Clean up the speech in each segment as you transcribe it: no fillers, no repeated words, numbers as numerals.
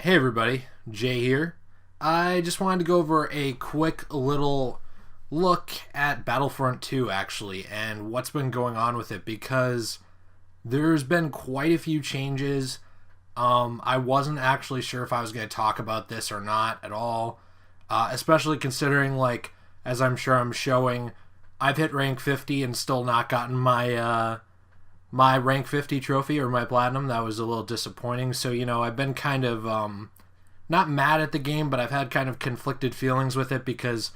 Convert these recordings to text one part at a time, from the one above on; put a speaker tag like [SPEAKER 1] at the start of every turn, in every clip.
[SPEAKER 1] Hey everybody, Jay here. I just wanted to go over a quick little look at Battlefront 2 actually, and what's been going on with it, because there's been quite a few changes. I wasn't actually sure if I was going to talk about this or not at all, especially considering, like, as I'm sure I'm showing, I've hit rank 50 and still not gotten my my rank 50 trophy or my platinum. That was a little disappointing. So, I've been kind of not mad at the game, but I've had kind of conflicted feelings with it because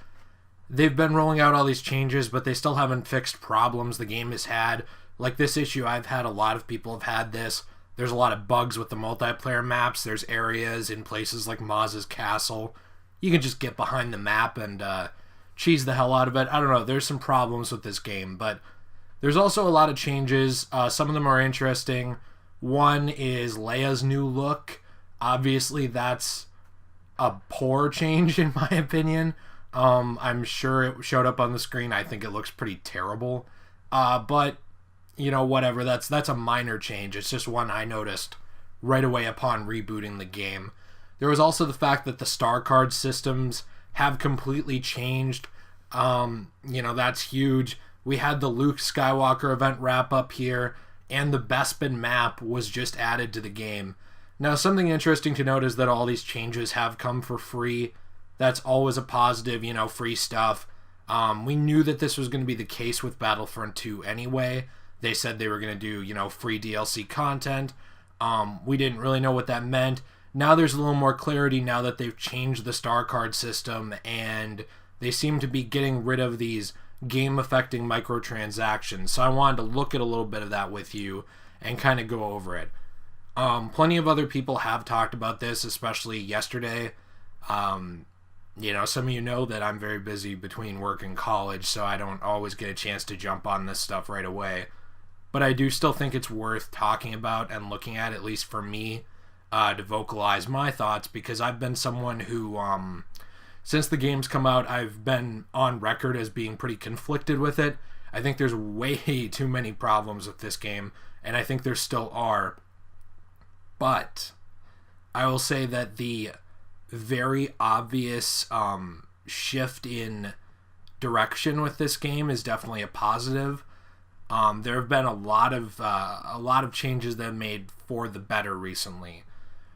[SPEAKER 1] they've been rolling out all these changes, but they still haven't fixed problems the game has had. Like this issue, I've had a lot of people have had this. There's a lot of bugs with the multiplayer maps. There's areas in places like Maz's castle. You can just get behind the map and cheese the hell out of it. I don't know. There's some problems with this game, but there's also a lot of changes. Some of them are interesting. One is Leia's new look. Obviously, that's a poor change in my opinion. I'm sure it showed up on the screen. I think it looks pretty terrible. But, whatever. That's a minor change. It's just one I noticed right away upon rebooting the game. There was also the fact that the star card systems have completely changed. That's huge. We had the Luke Skywalker event wrap up here, and the Bespin map was just added to the game. Now, something interesting to note is that all these changes have come for free. That's always a positive, free stuff. We knew that this was going to be the case with Battlefront 2 anyway. They said they were going to do, free DLC content. We didn't really know what that meant. Now there's a little more clarity now that they've changed the star card system, and they seem to be getting rid of these game-affecting microtransactions. So I wanted to look at a little bit of that with you and kind of go over it. Plenty of other people have talked about this, especially yesterday. Some of you know that I'm very busy between work and college, so I don't always get a chance to jump on this stuff right away. But I do still think it's worth talking about and looking at least for me, to vocalize my thoughts, because I've been someone who, since the game's come out, I've been on record as being pretty conflicted with it. I think there's way too many problems with this game, and I think there still are. But I will say that the very obvious shift in direction with this game is definitely a positive. There have been a lot of changes that have made for the better recently.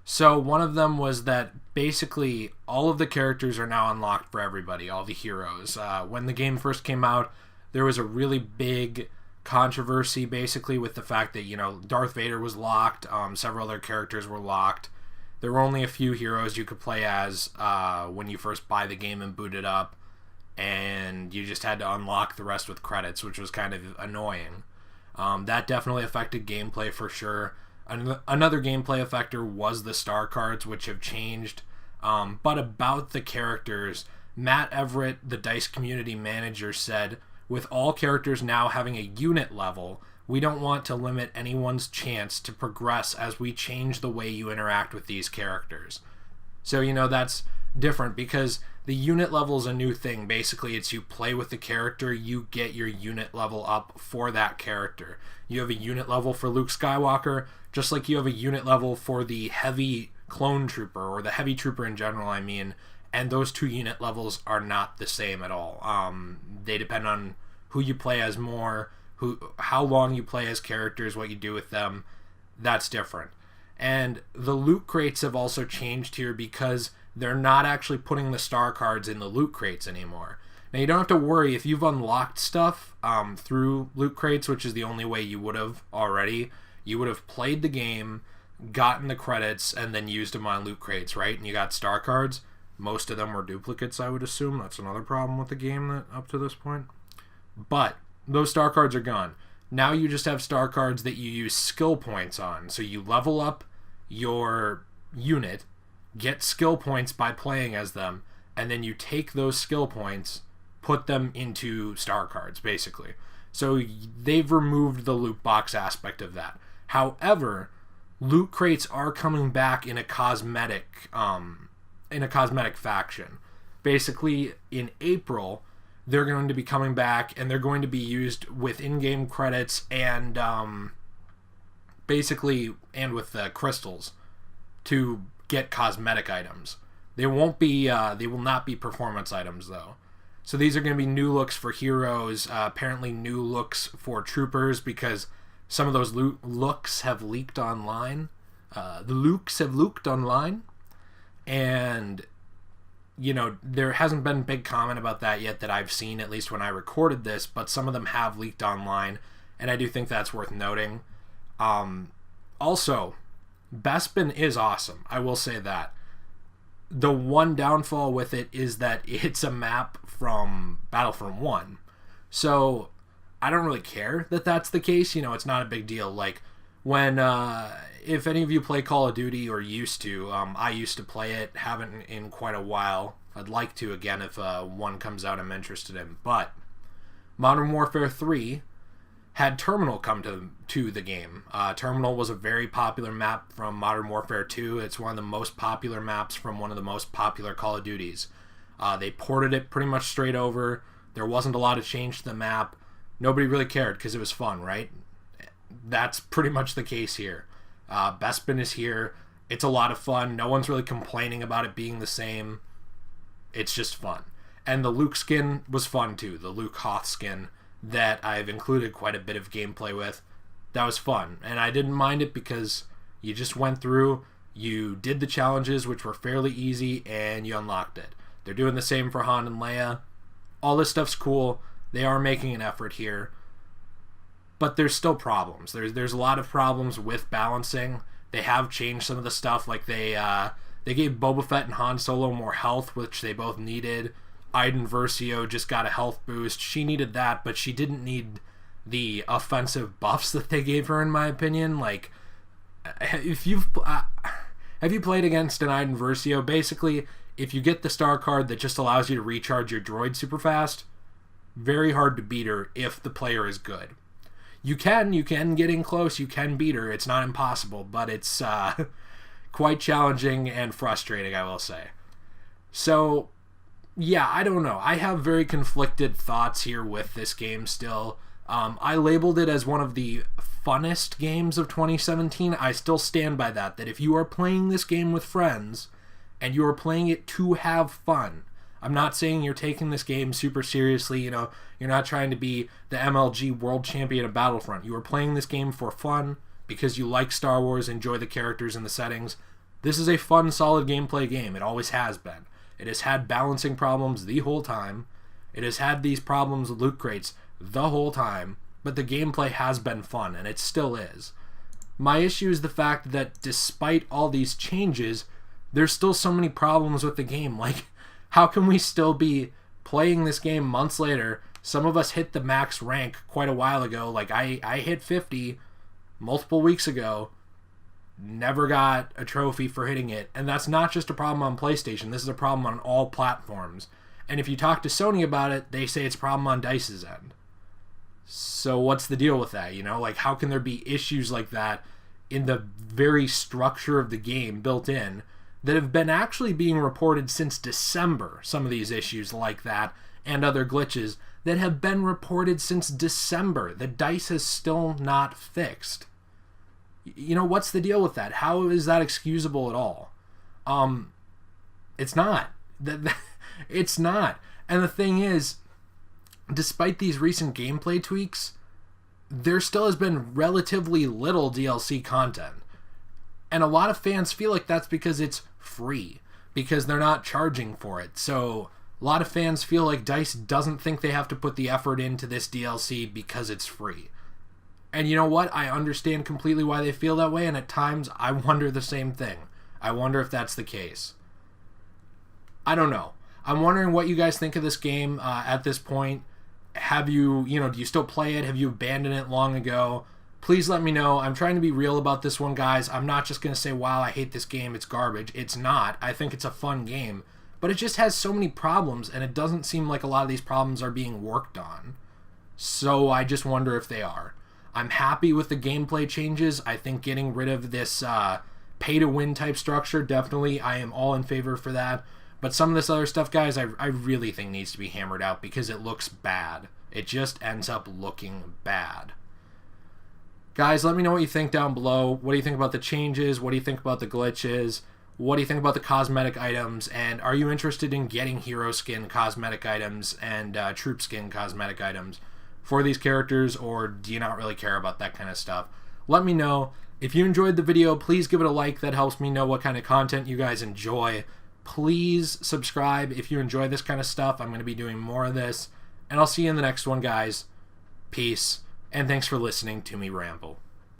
[SPEAKER 1] So one of them was that basically all of the characters are now unlocked for everybody, all the heroes. When the game first came out, there was a really big controversy basically with the fact that, Darth Vader was locked, several other characters were locked. There were only a few heroes you could play as when you first buy the game and boot it up, and you just had to unlock the rest with credits, which was kind of annoying. That definitely affected gameplay for sure. Another gameplay effector was the star cards, which have changed. But about the characters, Matt Everett, the DICE community manager, said, "With all characters now having a unit level, we don't want to limit anyone's chance to progress as we change the way you interact with these characters." So, that's different because the unit level is a new thing. Basically, it's you play with the character, you get your unit level up for that character. You have a unit level for Luke Skywalker, just like you have a unit level for the heavy clone trooper, or the heavy trooper in general, and those two unit levels are not the same at all. They depend on who you play as more, how long you play as characters, what you do with them. That's different. And the loot crates have also changed here because they're not actually putting the star cards in the loot crates anymore. Now, you don't have to worry if you've unlocked stuff through loot crates, which is the only way you would have already. You would have played the game, gotten the credits, and then used them on loot crates, right? And you got star cards. Most of them were duplicates, I would assume. That's another problem with the game that up to this point. But those star cards are gone. Now you just have star cards that you use skill points on. So you level up your unit, get skill points by playing as them, and then you take those skill points, put them into star cards, basically. So they've removed the loot box aspect of that. However, loot crates are coming back in a cosmetic faction. Basically, in April, they're going to be coming back, and they're going to be used with in-game credits and with the crystals to get cosmetic items. They won't be. They will not be performance items though. So these are going to be new looks for heroes. Apparently new looks for troopers because some of those looks have leaked online. The looks have leaked online, and there hasn't been a big comment about that yet that I've seen, at least when I recorded this, but some of them have leaked online, and I do think that's worth noting. Also, Bespin is awesome. I will say that. The one downfall with it is that it's a map from Battlefront 1. So, I don't really care that that's the case. It's not a big deal. Like, when, if any of you play Call of Duty or used to, I used to play it, haven't in quite a while. I'd like to again if one comes out I'm interested in. But, Modern Warfare 3 had Terminal come to the game. Terminal was a very popular map from Modern Warfare 2. It's one of the most popular maps from one of the most popular Call of Duties. They ported it pretty much straight over. There wasn't a lot of change to the map. Nobody really cared because it was fun, right? That's pretty much the case here. Bespin is here. It's a lot of fun. No one's really complaining about it being the same. It's just fun. And the Luke skin was fun too. The Luke Hoth skin that I've included quite a bit of gameplay with. That was fun. And I didn't mind it because you just went through, you did the challenges, which were fairly easy, and you unlocked it. They're doing the same for Han and Leia. All this stuff's cool. They are making an effort here. But there's still problems. There's a lot of problems with balancing. They have changed some of the stuff. Like they gave Boba Fett and Han Solo more health, which they both needed. Iden Versio just got a health boost. She needed that, but she didn't need the offensive buffs that they gave her, in my opinion. Like, if you've have you played against an Iden Versio? Basically, if you get the star card that just allows you to recharge your droid super fast, very hard to beat her if the player is good. You can get in close, you can beat her. It's not impossible, but it's quite challenging and frustrating, I will say. So, yeah, I don't know. I have very conflicted thoughts here with this game still. I labeled it as one of the funnest games of 2017. I still stand by that if you are playing this game with friends and you are playing it to have fun, I'm not saying you're taking this game super seriously, you're not trying to be the MLG World Champion of Battlefront. You are playing this game for fun because you like Star Wars, enjoy the characters and the settings. This is a fun, solid gameplay game. It always has been. It has had balancing problems the whole time. It has had these problems with loot crates the whole time, but the gameplay has been fun, and it still is. My issue is the fact that despite all these changes, there's still so many problems with the game. Like, how can we still be playing this game months later? Some of us hit the max rank quite a while ago. Like, I hit 50 multiple weeks ago, never got a trophy for hitting it. And that's not just a problem on PlayStation. This is a problem on all platforms. And if you talk to Sony about it, they say it's a problem on DICE's end. So what's the deal with that? Like, how can there be issues like that in the very structure of the game built in that have been actually being reported since December? Some of these issues like that and other glitches that have been reported since December that DICE has still not fixed. What's the deal with that? How is that excusable at all? It's not. It's not. And the thing is, despite these recent gameplay tweaks, there still has been relatively little DLC content. And a lot of fans feel like that's because it's free, because they're not charging for it. So a lot of fans feel like DICE doesn't think they have to put the effort into this DLC because it's free. And you know what? I understand completely why they feel that way, and at times I wonder the same thing. I wonder if that's the case. I don't know. I'm wondering what you guys think of this game at this point. Have you, do you still play it? Have you abandoned it long ago? Please let me know. I'm trying to be real about this one, guys. I'm not just going to say, wow, I hate this game, it's garbage. It's not. I think it's a fun game. But it just has so many problems, and it doesn't seem like a lot of these problems are being worked on. So I just wonder if they are. I'm happy with the gameplay changes. I think getting rid of this pay-to-win type structure, definitely, I am all in favor for that. But some of this other stuff, guys, I really think needs to be hammered out because it looks bad. It just ends up looking bad. Guys, let me know what you think down below. What do you think about the changes? What do you think about the glitches? What do you think about the cosmetic items? And are you interested in getting hero skin cosmetic items and troop skin cosmetic items for these characters, or do you not really care about that kind of stuff? Let me know. If you enjoyed the video, please give it a like. That helps me know what kind of content you guys enjoy. Please subscribe if you enjoy this kind of stuff. I'm going to be doing more of this. And I'll see you in the next one, guys. Peace. And thanks for listening to me ramble.